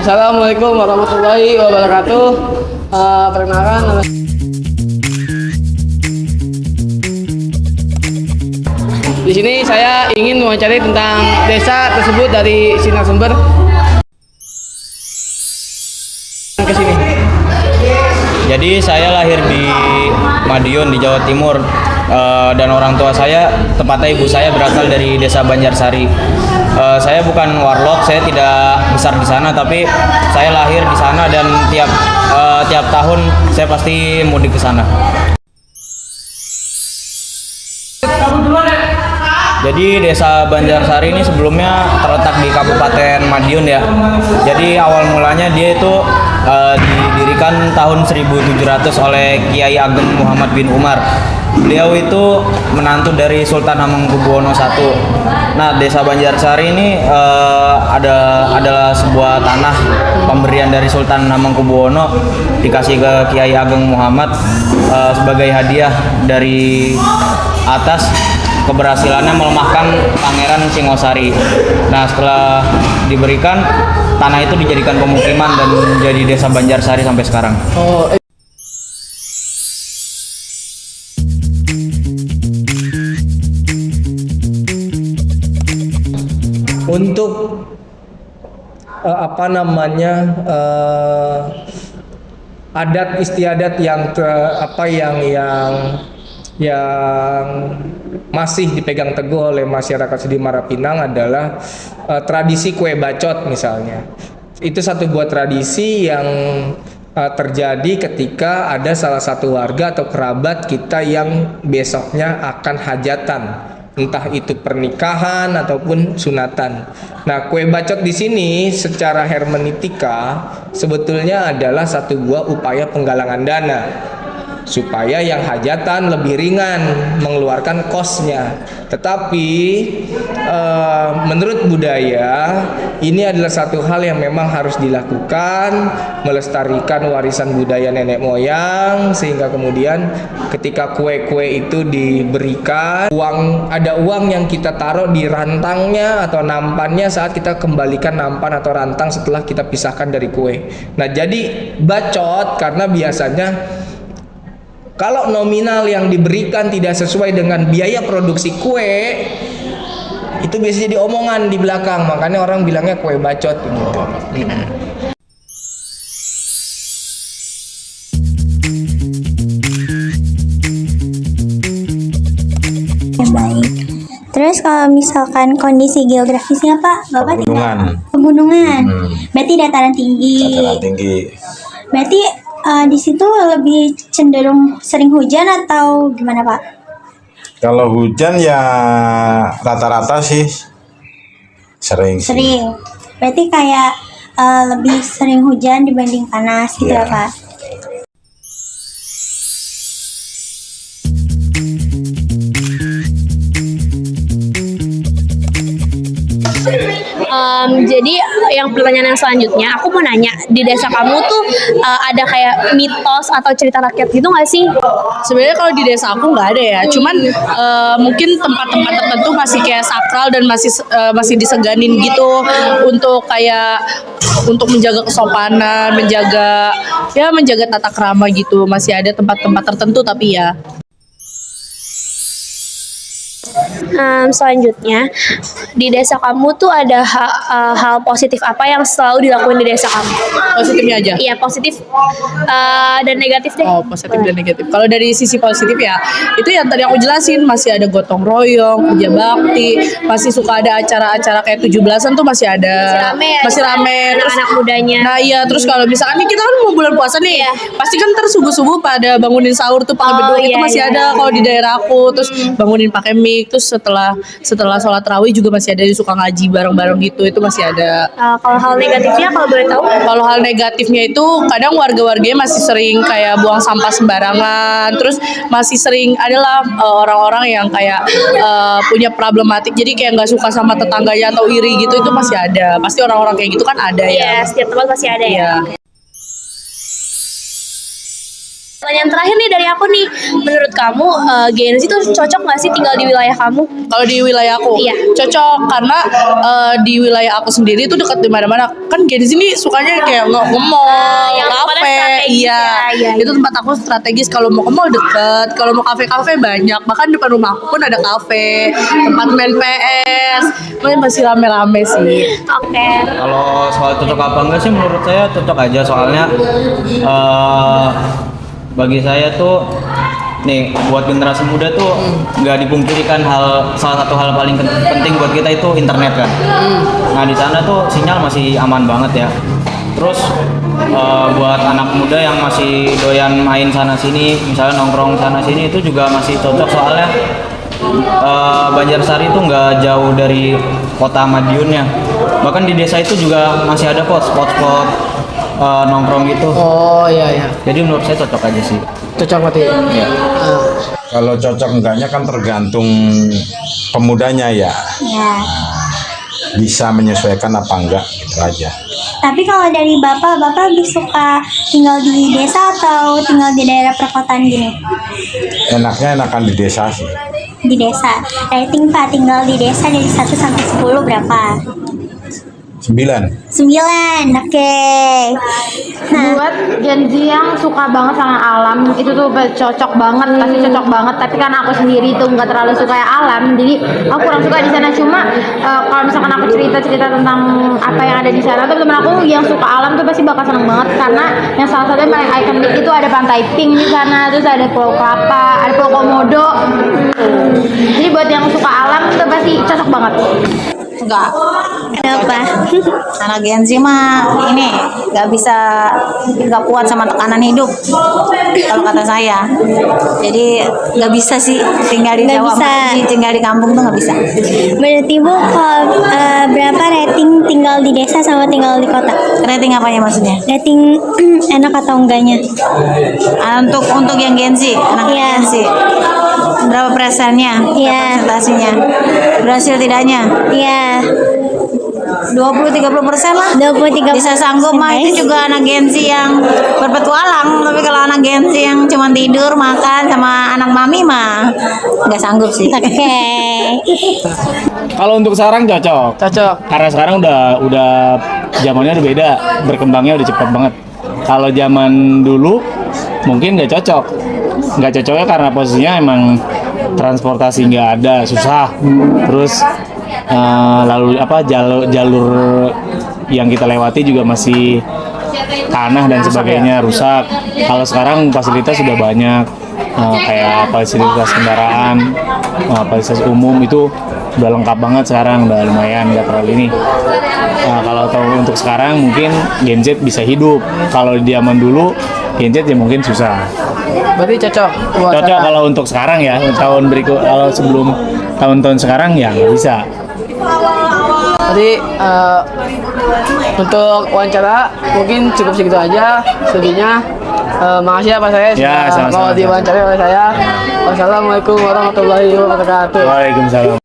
Assalamualaikum warahmatullahi wabarakatuh. Perkenalkan nama di sini saya ingin mewawancari tentang desa tersebut dari Sinar Sumber ke sini. Jadi saya lahir di Madiun di Jawa Timur dan orang tua saya, tepatnya ibu saya berasal dari desa Banjarsari. Saya bukan warlock, saya tidak besar di sana, tapi saya lahir di sana dan tiap tahun saya pasti mudik ke sana. Jadi desa Banjarsari ini sebelumnya terletak di Kabupaten Madiun ya. Jadi awal mulanya dia itu didirikan tahun 1700 oleh Kiai Ageng Muhammad bin Umar. Beliau itu menantu dari Sultan Hamengkubuwono I. Nah, desa Banjarsari ini adalah sebuah tanah pemberian dari Sultan Hamengkubuwono dikasih ke Kiai Ageng Muhammad sebagai hadiah dari atas keberhasilannya melemahkan Pangeran Singosari. Nah, setelah diberikan tanah itu dijadikan pemukiman dan menjadi desa Banjarsari sampai sekarang. Untuk adat istiadat yang masih dipegang teguh oleh masyarakat Sedimara Pinang adalah tradisi kue bacot misalnya. Itu satu buah tradisi yang terjadi ketika ada salah satu warga atau kerabat kita yang besoknya akan hajatan, entah itu pernikahan ataupun sunatan. Nah, kue bacot di sini secara hermeneutika sebetulnya adalah satu buah upaya penggalangan dana supaya yang hajatan lebih ringan mengeluarkan kosnya. Tetapi menurut budaya ini adalah satu hal yang memang harus dilakukan, melestarikan warisan budaya nenek moyang, sehingga kemudian ketika kue-kue itu diberikan, ada uang yang kita taruh di rantangnya atau nampannya saat kita kembalikan nampan atau rantang setelah kita pisahkan dari kue. Nah, jadi bacot karena biasanya kalau nominal yang diberikan tidak sesuai dengan biaya produksi kue, itu biasanya jadi omongan di belakang, makanya orang bilangnya kue bacot gitu. Baik. Terus kalau misalkan kondisi geografisnya Pak, Bapak tinggal pegunungan. Berarti dataran tinggi. Berarti di situ lebih cenderung sering hujan atau gimana Pak? Kalau hujan ya rata-rata sih sering. Berarti kayak lebih sering hujan dibanding panas gitu ya Pak? Jadi yang pertanyaan yang selanjutnya, aku mau nanya, di desa kamu tuh ada kayak mitos atau cerita rakyat gitu nggak sih? Sebenarnya kalau di desa aku nggak ada ya, cuman mungkin tempat-tempat tertentu masih kayak sakral dan masih diseganin gitu untuk menjaga kesopanan, menjaga tata krama gitu. Masih ada tempat-tempat tertentu tapi ya. Selanjutnya, di desa kamu tuh ada hal positif apa yang selalu dilakukan di desa kamu? Positifnya aja? Iya, positif dan negatif deh. Oh, positif dan negatif. Kalau dari sisi positif ya, itu yang tadi aku jelasin, masih ada gotong royong, kerja bakti, masih suka ada acara-acara kayak 17-an tuh masih ada. Masih rame. Terus anak mudanya. Nah iya, terus kalau misalkan nih kita kan mau bulan puasa nih, pasti kan subuh-subuh pada bangunin sahur tuh pakai beduk, itu masih ada kalau di daerah aku. Terus bangunin pakai mic, terus setelah sholat tarawih juga masih ada yang suka ngaji bareng-bareng gitu, itu masih ada. Kalau hal negatifnya kalau boleh tahu? Kalau hal negatifnya itu kadang warga-warganya masih sering kayak buang sampah sembarangan, terus masih sering adalah orang-orang yang kayak punya problematik, jadi kayak nggak suka sama tetangganya atau iri gitu, itu masih ada. Pasti orang-orang kayak gitu kan ada ya. Iya, setiap tempat pasti ada ya. Pertanyaan terakhir nih dari aku nih, menurut kamu Gen Z itu cocok nggak sih tinggal di wilayah kamu? Kalau di wilayah aku Iya. cocok karena di wilayah aku sendiri itu dekat di mana-mana. Kan Gen Z ini sukanya kayak nge-mall, yang tempatnya kafe. strategis Iya. ya, iya. Itu tempat aku strategis. Kalau mau ke mall deket, kalau mau kafe-kafe banyak. Bahkan depan rumah aku pun ada kafe, tempat main PS. Masih rame-rame sih. Oke. Kalau soal cocok apa enggak sih menurut saya cocok aja, soalnya bagi saya tuh nih buat generasi muda tuh nggak dipungkirikan salah satu hal paling penting buat kita itu internet kan. Nah di sana tuh sinyal masih aman banget ya. Terus buat anak muda yang masih doyan main sana sini, misalnya nongkrong sana sini itu juga masih cocok, soalnya Banjarsari itu nggak jauh dari kota Madiunnya. Bahkan di desa itu juga masih ada kok spot-spot nongkrong gitu. Oh iya. Jadi menurut saya cocok aja sih. Cocok berarti. Iya. Kalau cocok enggaknya kan tergantung pemudanya ya. Ya. Bisa menyesuaikan apa enggak gitu aja. Tapi kalau dari Bapak lebih suka tinggal di desa atau tinggal di daerah perkotaan gini? Enaknya enakan di desa sih. Di desa. Rating Pak tinggal di desa dari 1 sampai 10 berapa? 9. 9, oke. Nah, Buat Gen Z yang suka banget sama alam itu tuh cocok banget, pasti cocok banget. Tapi karena aku sendiri tuh nggak terlalu suka ya alam, jadi aku kurang suka di sana. Cuma kalau misalkan aku cerita tentang apa yang ada di sana, teman-teman aku yang suka alam tuh pasti bakal seneng banget, karena yang salah satu yang paling ikonik itu ada Pantai Pink di sana, terus ada Pulau Kelapa, ada Pulau Komodo. Jadi buat yang suka alam itu pasti cocok banget. Enggak, kenapa? anak Gen Z mah ini nggak kuat sama tekanan hidup kalau kata saya. Jadi nggak bisa sih tinggal di Nggak Jawa, bisa. tinggal di kampung tuh nggak bisa. Berarti Bu, kalau berapa rating tinggal di desa sama tinggal di kota? Rating apanya maksudnya? Rating enak atau enggaknya? Untuk yang Gen Z, anak Iya. Gen Z, berapa persennya? Iya. Berapa persentasinya? Berhasil tidaknya? Iya, 20-30% lah. 23%. Bisa sanggup mah, itu juga anak Gen Z yang berpetualang. Tapi kalau anak Gen Z yang cuma tidur, makan sama anak mami mah nggak sanggup sih. Oke. Kalau untuk sekarang cocok. Cocok. Karena sekarang udah zamannya udah beda, berkembangnya udah cepat banget. Kalau zaman dulu mungkin nggak cocok. Nggak cocoknya karena posisinya emang transportasi nggak ada, susah. Terus lalu jalur yang kita lewati juga masih tanah dan sebagainya rusak. Kalau sekarang fasilitas sudah banyak, kayak fasilitas kendaraan, fasilitas umum itu udah lengkap banget sekarang, udah lumayan, nggak terlalu ini. Kalau untuk sekarang mungkin Gen Z bisa hidup. Kalau di zaman dulu Gen Z ya mungkin susah. Berarti cocok buat Cocok kalau untuk sekarang ya, tahun berikut, kalau sebelum tahun-tahun sekarang ya nggak bisa. Jadi untuk wawancara mungkin cukup segitu aja studinya. Makasih ya Pak saya Ya, sudah sama-sama. mau diwawancarai oleh saya. Wassalamualaikum warahmatullahi wabarakatuh. Waalaikumsalam.